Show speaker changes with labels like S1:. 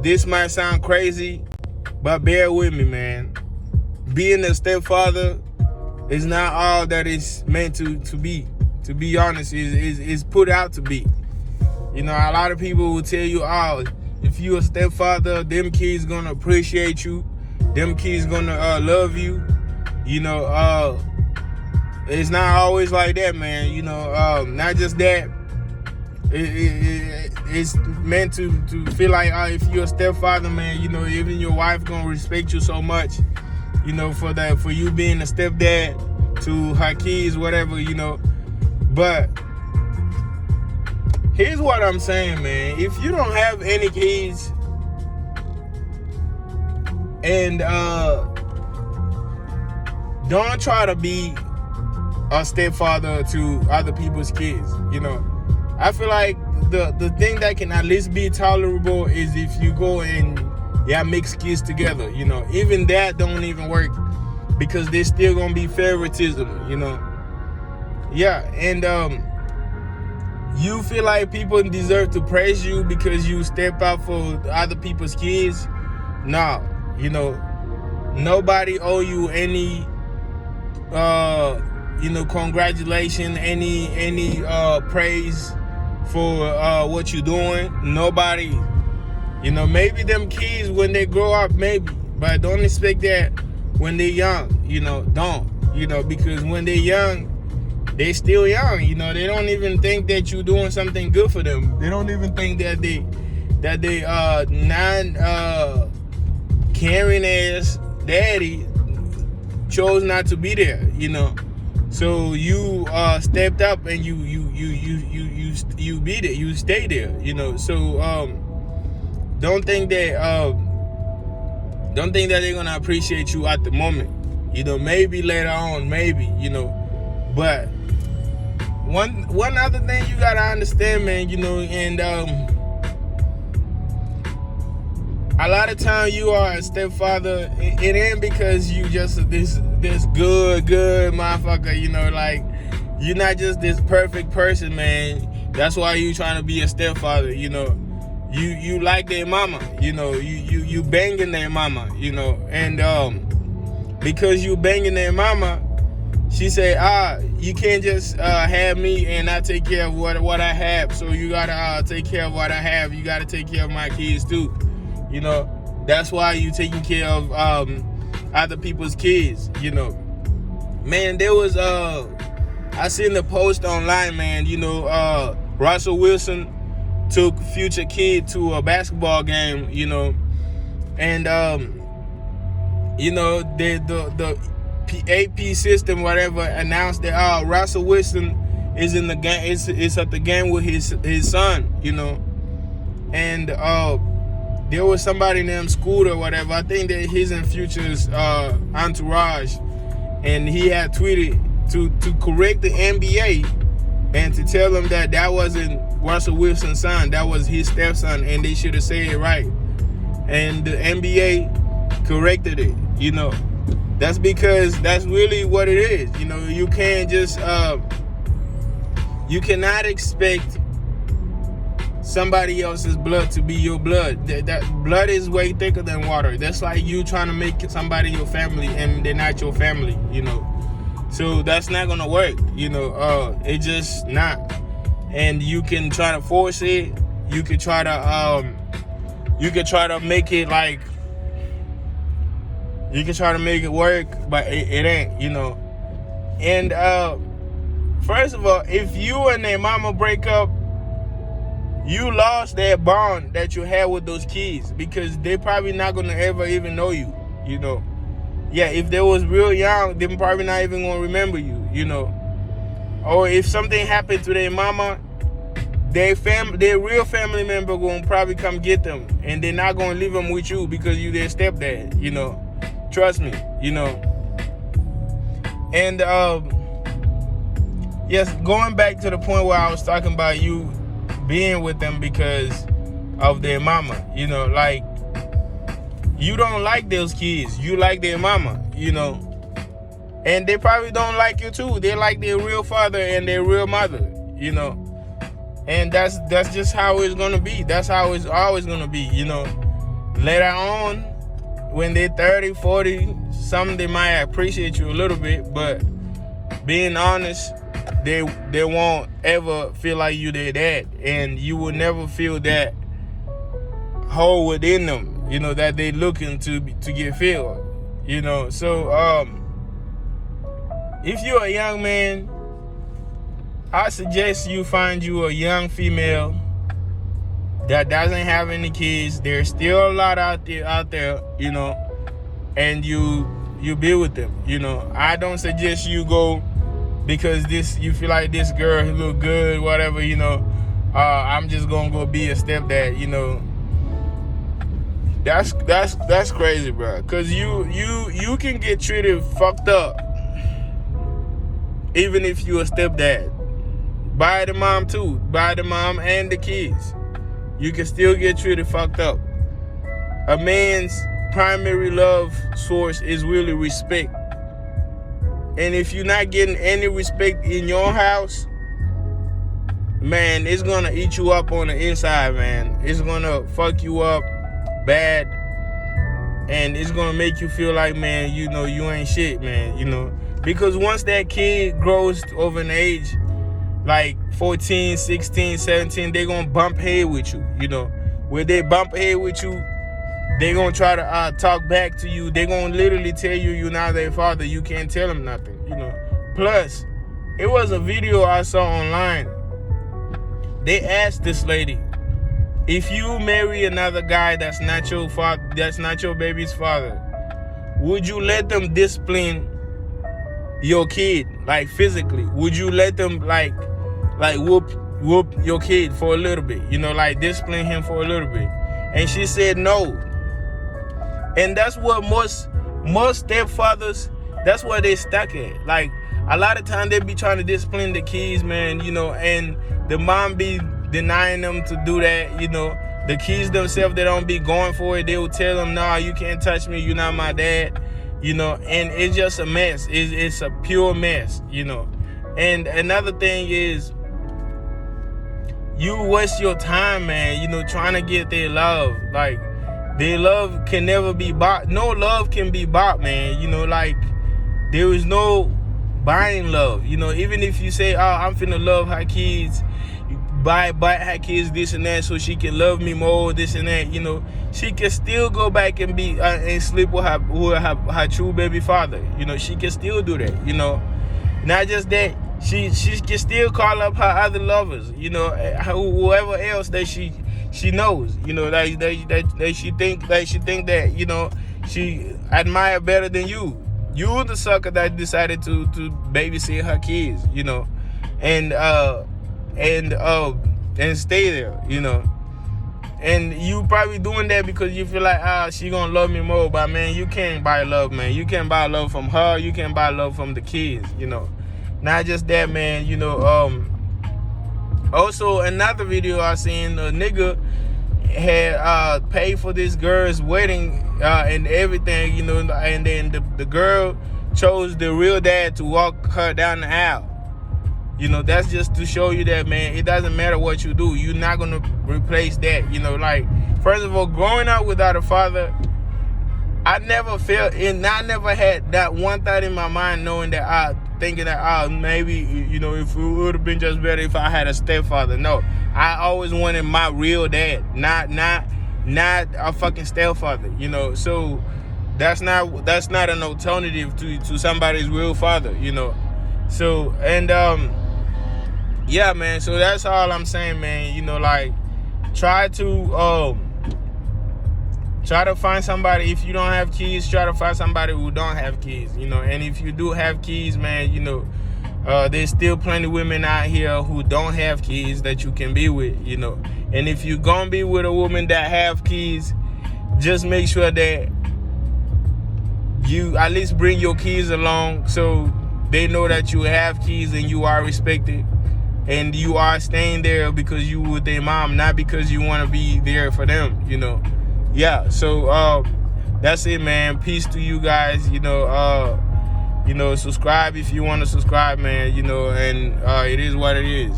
S1: this might sound crazy, but bear with me, man. Being a stepfather is not all that it's meant to be. To be honest, is put out to be. You know, a lot of people will tell you, oh, if you're a stepfather, them kids gonna appreciate you. Them kids gonna love you. You know, it's not always like that, man. You know, not just that. It's meant to feel like if you're a stepfather, man, you know, even your wife gonna respect you so much, you know, for you being a stepdad to her kids, whatever, you know. But here's what I'm saying, man. If you don't have any kids and don't try to be a stepfather to other people's kids, you know. I feel like the thing that can at least be tolerable is if you go and mix kids together, you know. Even that don't even work because there's still gonna be favoritism, you know. Yeah, and you feel like people deserve to praise you because you step out for other people's kids. No, you know, nobody owe you any you know, congratulations, any praise for what you're doing. Nobody, you know, maybe them kids when they grow up, maybe, but don't expect that when they're young, you know. Don't, you know, because when they're young, they still young, you know. They don't even think that you're doing something good for them. They don't even think that they non caring ass daddy chose not to be there, you know. So you stepped up and you be there, you stay there, you know. So don't think that they're gonna appreciate you at the moment, you know. Maybe later on, maybe, you know. But one other thing you gotta understand, man, you know, and a lot of time you are a stepfather, it ain't because you just this good motherfucker, you know, like you're not just this perfect person, man. That's why you trying to be a stepfather, you know. You like their mama, you know, you banging their mama, you know, and because you banging their mama, she say, you can't just have me and not take care of what I have. So you gotta take care of what I have. You gotta take care of my kids too. You know, that's why you taking care of other people's kids, you know. Man, there was I seen the post online, man, you know, Russell Wilson took Future Kid to a basketball game, you know, and you know, the AP system, whatever, announced that Russell Wilson is in the game, is at the game with his son, you know, and there was somebody named Scooter or whatever. I think that he's in Future's entourage, and he had tweeted to correct the NBA and to tell them that wasn't Russell Wilson's son, that was his stepson, and they should have said it right. And the NBA corrected it, you know. That's because that's really what it is, you know. You can't just you cannot expect somebody else's blood to be your blood. That blood is way thicker than water. That's like you trying to make somebody your family and they're not your family, you know. So that's not gonna work, you know. It just not. And you can try to force it. You could try to make it like, you can try to make it work, but it ain't, you know. And first of all, if you and their mama break up, you lost that bond that you had with those kids, because they probably not gonna ever even know you, you know. Yeah, if they was real young, they probably not even gonna remember you, you know. Or if something happened to their mama, their real family member gonna probably come get them, and they're not gonna leave them with you because you their stepdad, you know. Trust me, you know. And yes, going back to the point where I was talking about you being with them because of their mama, you know, like, you don't like those kids, you like their mama, you know, and they probably don't like you too. They like their real father and their real mother, you know, and that's just how it's gonna be. That's how it's always gonna be, you know. Later on, when they're 30, 40, some they might appreciate you a little bit, but being honest, they won't ever feel like you their dad, and you will never feel that hole within them, you know, that they looking to get filled, you know. So if you're a young man, I suggest you find you a young female that doesn't have any kids. There's still a lot out there, you know, and you be with them, you know. I don't suggest you go because you feel like this girl look good, whatever, you know. I'm just gonna go be a stepdad, you know. That's crazy, bro. Cause you can get treated fucked up even if you a stepdad. By the mom too, by the mom and the kids. You can still get treated fucked up. A man's primary love source is really respect. And if you're not getting any respect in your house, man, it's gonna eat you up on the inside, man. It's gonna fuck you up bad. And it's gonna make you feel like, man, you know, you ain't shit, man, you know. Because once that kid grows over an age, like 14, 16, 17, they gonna bump head with you, you know. When they bump head with you, they gonna try to talk back to you. They gonna literally tell you you're not their father. You can't tell them nothing, you know. Plus, it was a video I saw online. They asked this lady, if you marry another guy that's not your father, that's not your baby's father, would you let them discipline your kid, like physically? Would you let them like whoop your kid for a little bit, you know, like discipline him for a little bit? And she said no. And that's what most stepfathers, that's where they stuck at. Like, a lot of times they be trying to discipline the kids, man, you know, and the mom be denying them to do that, you know. The kids themselves, they don't be going for it. They will tell them, nah, you can't touch me, you're not my dad, you know. And it's just a mess. It's a pure mess, you know. And another thing is, you waste your time, man, you know, trying to get their love. Like, their love can never be bought. No love can be bought, man. You know, like, there is no buying love. You know, even if you say, oh, I'm finna love her kids, buy her kids this and that so she can love me more, this and that, you know, she can still go back and be and sleep with her true baby father. You know, she can still do that, you know. Not just that, she can still call up her other lovers, you know, whoever else that she knows, you know, that she think that, you know, she admire better than you. You the sucker that decided to babysit her kids, you know, and stay there, you know. And you probably doing that because you feel like, she gonna love me more. But man, you can't buy love, man. You can't buy love from her. You can't buy love from the kids, you know. Not just that, man, you know. Also, another video I seen, a nigga had paid for this girl's wedding and everything, you know, and then the girl chose the real dad to walk her down the aisle. You know, that's just to show you that, man, it doesn't matter what you do. You're not going to replace that, you know. Like, first of all, growing up without a father, I never felt, and I never had that one thought in my mind knowing that, thinking that, maybe, you know, if it would have been just better if I had a stepfather. No, I always wanted my real dad, not a fucking stepfather, you know. So that's not an alternative to somebody's real father, you know. So, and yeah, man, so that's all I'm saying, man. You know, like, try to find somebody. If you don't have kids, try to find somebody who don't have kids, you know. And if you do have kids, man, you know, there's still plenty of women out here who don't have kids that you can be with, you know. And if you're gonna be with a woman that have kids, just make sure that you at least bring your kids along so they know that you have kids and you are respected and you are staying there because you with their mom, not because you want to be there for them, you know. Yeah, so that's it, man. Peace to you guys, you know. Subscribe if you want to subscribe, man, you know, and it is what it is.